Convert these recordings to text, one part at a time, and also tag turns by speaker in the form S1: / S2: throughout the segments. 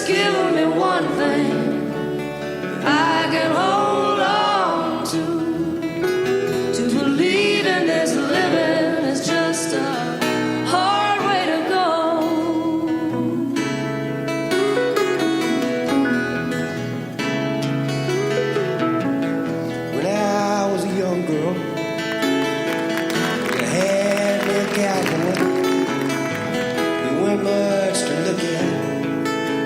S1: Just give me one thing I can hold on to believe in this living is just a hard way to go.
S2: When I was a young girl, I had no cowboy. We weren't much to look at,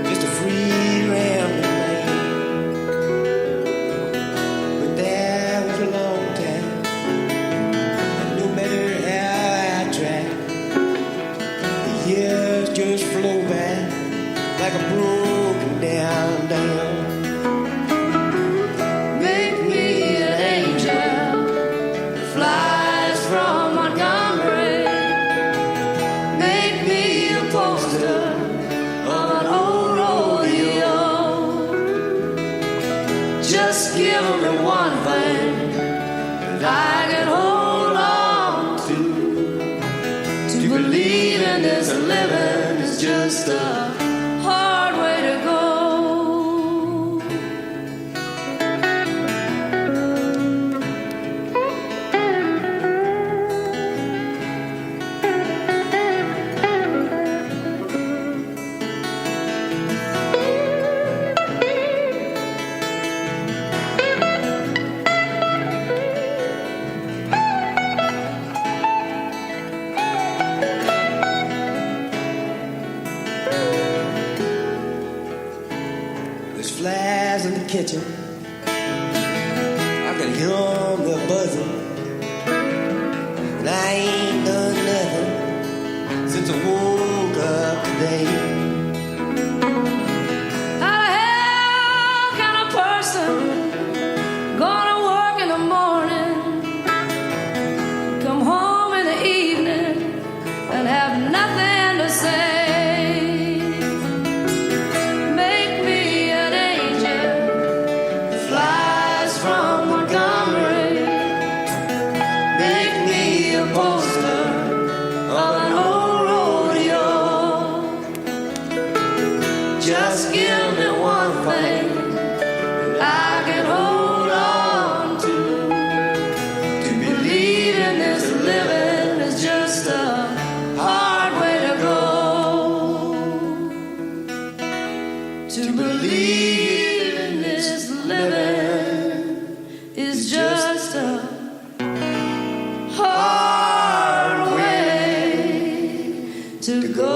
S2: just a free rambling man. But that was a long time, and no matter how I tried, the years just flow by like a broken down dam.
S1: Make me an angel that flies from Montgomery. Make me a poster of an old rodeo. Just give me one thing that I can hold on to believe in this living is just a hard way to go.
S2: There's flies in the kitchen. I can hear 'em, they're buzzing. And I ain't done nothing since I woke up today.
S1: How the hell can a person gonna work in the morning, come home in the evening, and have nothing to say? Make me an angel that flies from Montgomery. Make me a poster of an old rodeo. Just give me one thing I can hold on to believe in this living is just a hard way to go. To believe in this living is just a hard way to go.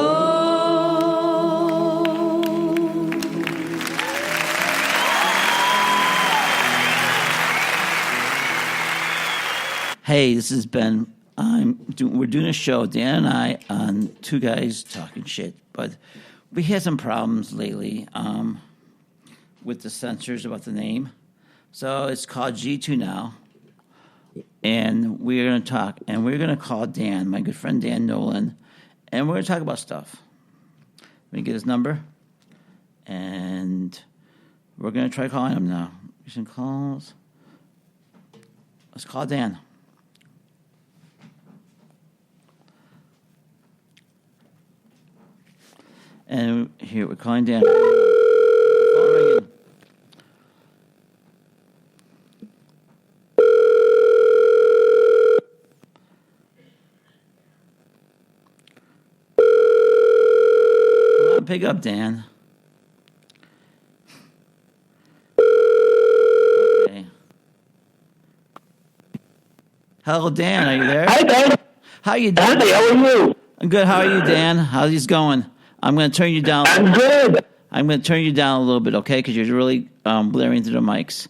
S3: Hey, this is Ben. We're doing a show, Dan and I, on two guys talking shit. But we had some problems lately with the censors about the name. So it's called G2 now. And we're going to talk. And we're going to call Dan, my good friend Dan Nolan. And we're going to talk about stuff. Let me get his number. And we're going to try calling him now. Recent calls. Let's call Dan. And here, we're calling Dan. Phone ringing. Come on, pick up, Dan. Okay. Hello, Dan. Are you there?
S4: Hi, Ben.
S3: How you doing?
S4: Andy, how are you?
S3: I'm good. How are you, Dan? How's it going? I'm going to turn you down.
S4: I'm good.
S3: I'm going to turn you down a little bit, okay? Because you're really blaring through the mics.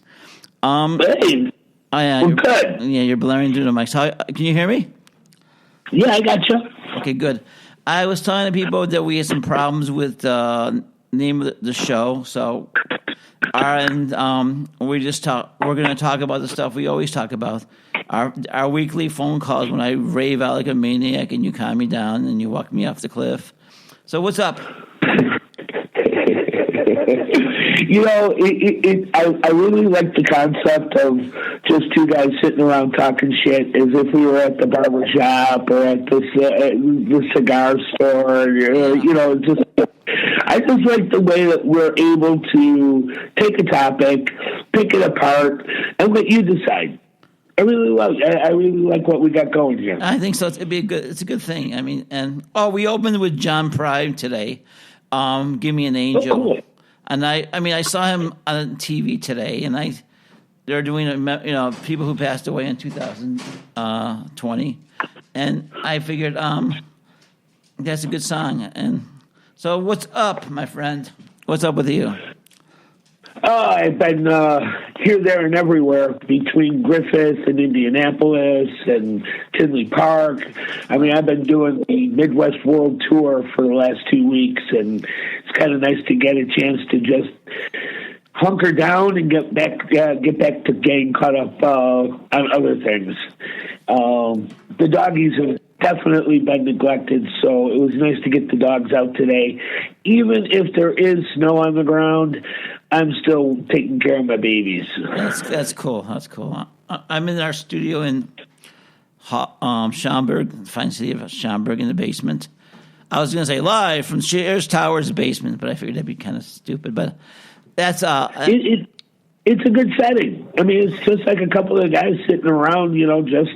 S4: Hey,
S3: Yeah,
S4: we're good.
S3: Yeah, you're blaring through the mics. Can you hear me?
S4: Yeah, I got you.
S3: Okay, good. I was telling the people that we had some problems with the name of the show, so we're going to talk about the stuff we always talk about. Our weekly phone calls when I rave out like a maniac and you calm me down and you walk me off the cliff. So what's up?
S4: You know, I really like the concept of just two guys sitting around talking shit as if we were at the barber shop or at the cigar store. You know, just I just like the way that we're able to take a topic, pick it apart, and let you decide. I really like what we got going here.
S3: I think so. It's a good thing. I mean, we opened with John Pride today. Give Me an Angel.
S4: Oh, cool.
S3: And I saw him on TV today, and they're doing people who passed away in 2020, and I figured that's a good song. And so, what's up, my friend? What's up with you?
S4: I've been here, there, and everywhere between Griffith and Indianapolis and Tinley Park. I mean, I've been doing the Midwest World Tour for the last 2 weeks, and it's kind of nice to get a chance to just hunker down and get back to getting caught up on other things. The doggies have definitely been neglected, so it was nice to get the dogs out today. Even if there is snow on the ground, I'm still taking care of my babies.
S3: That's cool. That's cool. I'm in our studio in Schaumburg, the fine city of Schaumburg, in the basement. I was going to say live from Sears Tower's basement, but I figured that'd be kind of stupid. But that's
S4: it's a good setting. I mean, it's just like a couple of guys sitting around, just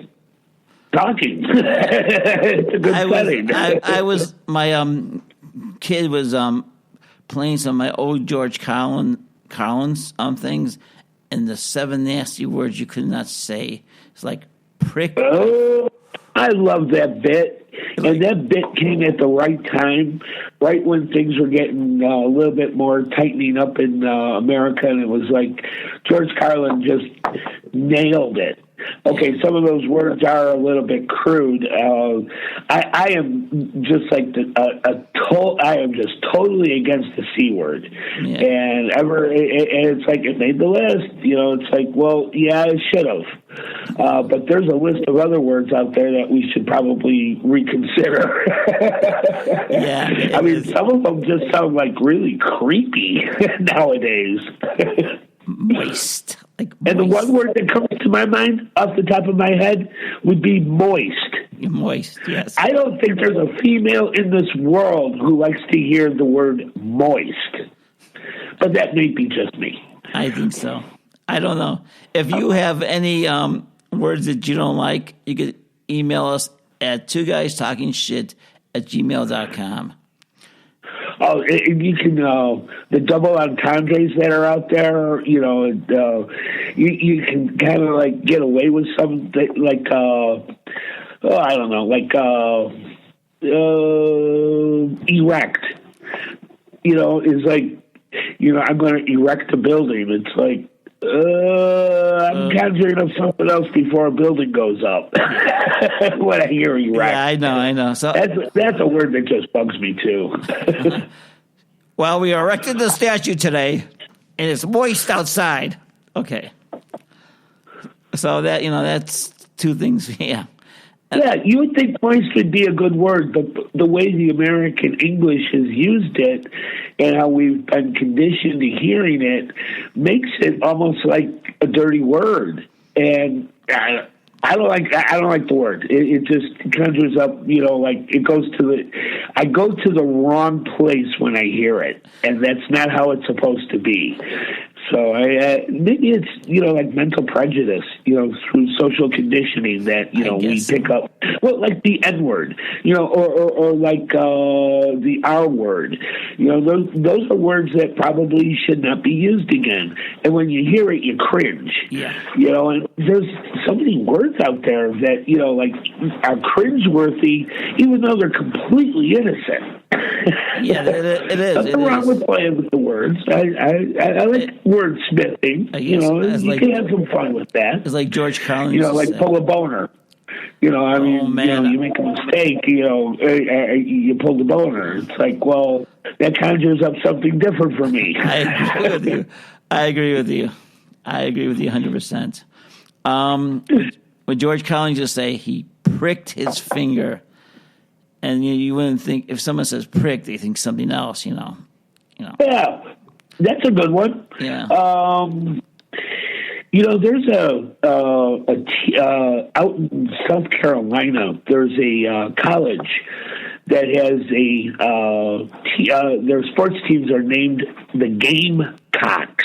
S4: talking. It's a good setting.
S3: My kid was playing some of my old George Collins things, and the 7 nasty words you could not say. It's like prick.
S4: Oh, I love that bit. And that bit came at the right time, right when things were getting a little bit more tightening up in America, and it was like George Carlin just nailed it. Okay, some of those words are a little bit crude. I am just like I am just totally against the C word, and it's like it made the list. It's like, well, yeah, it should have, but there's a list of other words out there that we should probably reconsider.
S3: Yeah,
S4: I mean, some of them just sound like really creepy nowadays.
S3: Moist.
S4: And the one word that comes to my mind off the top of my head would be moist.
S3: Moist, yes.
S4: I don't think there's a female in this world who likes to hear the word moist. But that may be just me.
S3: I think so. I don't know. If you have any words that you don't like, you could email us at twoguystalkingshit@gmail.com.
S4: Oh, you can the double entendres that are out there. You can kind of like get away with something like I don't know, like erect. Is like I'm going to erect a building. It's like I'm conjuring up something else before a building goes up. When I hear erect,
S3: yeah, I know. So
S4: that's a word that just bugs me too.
S3: Well, we erected the statue today, and it's moist outside. Okay, so that's 2 things. Yeah.
S4: Yeah, you would think moist would be a good word, but the way the American English has used it and how we've been conditioned to hearing it makes it almost like a dirty word. And I don't like the word. It just conjures up, like it goes to I go to the wrong place when I hear it, and that's not how it's supposed to be. So maybe it's like mental prejudice, through social conditioning that we pick up. Well, like the N word, or like the R word. Those are words that probably should not be used again. And when you hear it, you cringe.
S3: Yeah.
S4: And there's so many words out there that like are cringeworthy, even though they're completely innocent.
S3: Yeah, it is.
S4: Nothing wrong with playing with the words. I like wordsmithing.
S3: You
S4: can have some fun with that.
S3: It's like George Carlin.
S4: Like pull a boner. You make a mistake. You pull the boner. It's like, well, that conjures up something different for me.
S3: I agree with you 100%. When George Carlin just say he pricked his finger. And you wouldn't think, if someone says prick, they think something else, Yeah,
S4: that's a good one.
S3: Yeah.
S4: There's out in South Carolina, there's a college that has their sports teams are named the Gamecocks.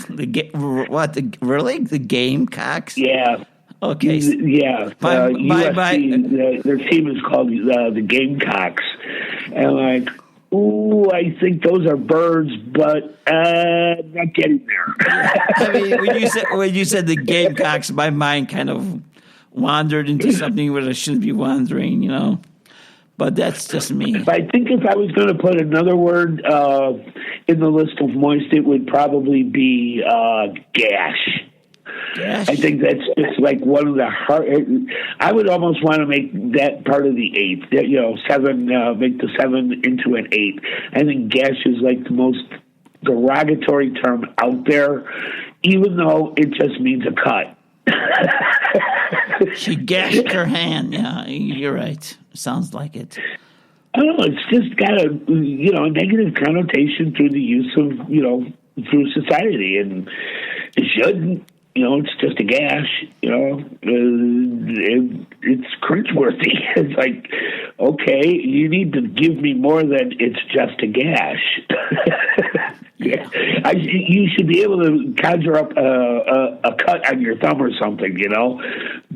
S3: Really? The Gamecocks?
S4: Yeah.
S3: Okay.
S4: Yeah. USC, their team is called the Gamecocks. And like, ooh, I think those are birds, but not getting there.
S3: I mean, when you said the Gamecocks, my mind kind of wandered into something where I shouldn't be wandering, you know. But that's just me.
S4: I think if I was going to put another word in the list of moist, it would probably be gash.
S3: Gash?
S4: I think that's just like one of the hard. I would almost want to make that part of the 8. You know, 7. Make the 7 into an 8. I think gash is like the most derogatory term out there, even though it just means a cut.
S3: She gashed her hand. Yeah, you're right. Sounds like it.
S4: I don't know. It's just got a negative connotation through the use of through society, and it shouldn't. It's just a gash. It's cringeworthy. It's like, okay, you need to give me more than it's just a gash.
S3: Yeah.
S4: You should be able to conjure up a cut on your thumb or something.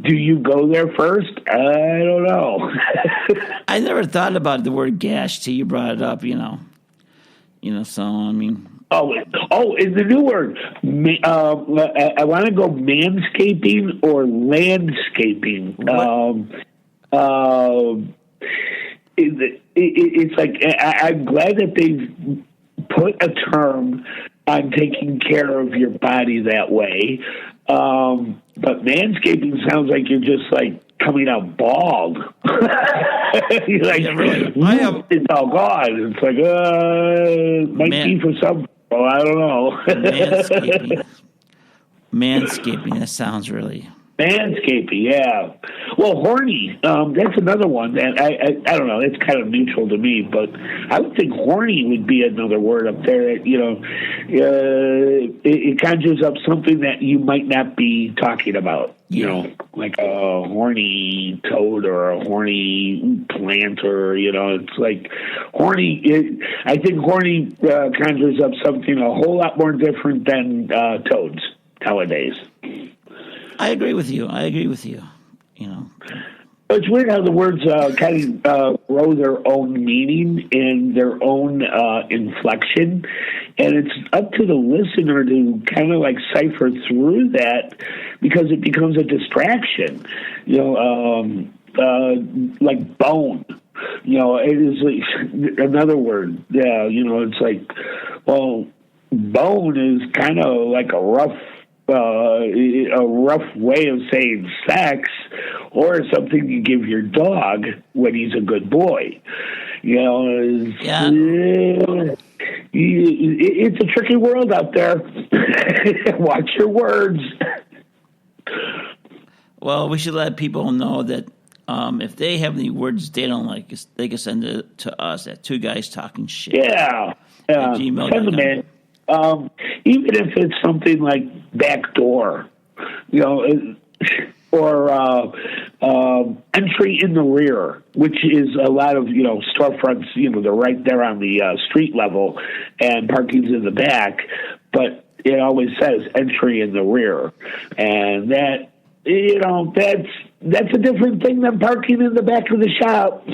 S4: Do you go there first? I don't know.
S3: I never thought about the word gash till you brought it up. So I mean.
S4: Oh, and the new word. I want to go manscaping or landscaping. It's like I'm glad that they've put a term on taking care of your body that way. But manscaping sounds like you're just like coming out bald. You're like, it's all gone. It's like, might be for some. Oh, I don't know.
S3: Manscaping. That sounds really.
S4: Manscaping, yeah. Well, horny. That's another one that I don't know. It's kind of neutral to me, but I would think horny would be another word up there. It conjures up something that you might not be talking about. Like a horny toad or a horny plant, or it's like horny. I think horny conjures up something a whole lot more different than toads nowadays.
S3: I agree with you.
S4: It's weird how the words kind of grow their own meaning and their own inflection, and it's up to the listener to kind of like cipher through that, because it becomes a distraction. Like bone. It is like another word. Yeah, it's like, well, bone is kind of like a rough way of saying sex, or something you give your dog when he's a good boy. It's a tricky world out there. Watch your words.
S3: Well, we should let people know that if they have any words they don't like, they can send it to us at 2guystalkingshit.
S4: Yeah. Send them in. Even if it's something like backdoor, or entry in the rear, which is a lot of storefronts. They're right there on the street level, and parking's in the back, but it always says entry in the rear, and that that's a different thing than parking in the back of the shop.